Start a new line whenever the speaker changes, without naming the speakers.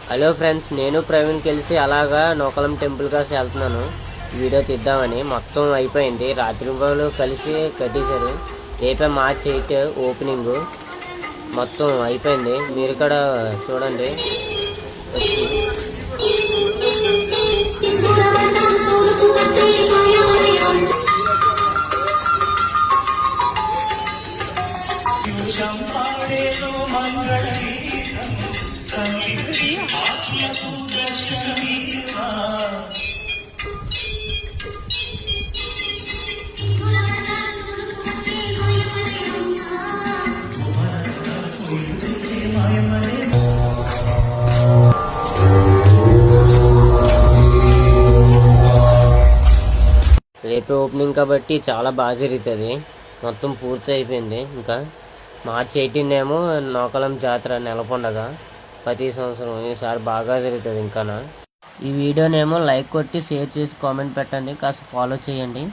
Hello friends, నేను ప్రవీణ్ కలిసి అలాగా నూకాలం టెంపుల్ కాసి వెళ్తున్నాను. వీడియో తీద్దామని. మొత్తం అయిపోయింది, రాత్రి వాళ్ళు కలిసి కట్టేశారు. రేపే మార్చ్ 8 ఓపెనింగ్. మొత్తం అయిపోయింది, మీరు కూడా చూడండి వచ్చి. రేపే ఓపెనింగ్ కాబట్టి చాలా బాగా జరుగుతుంది. మొత్తం పూర్తి అయిపోయింది. ఇంకా మార్చ్ 18 ఏమో నూకాలం జాతర నెలకొండగ. ప్రతి సంవత్సరం ఈసారి బాగా జరుగుతుంది. ఇంకా ఈ వీడియోనేమో లైక్ కొట్టి షేర్ చేసి కామెంట్ పెట్టండి, కాస్త ఫాలో చేయండి.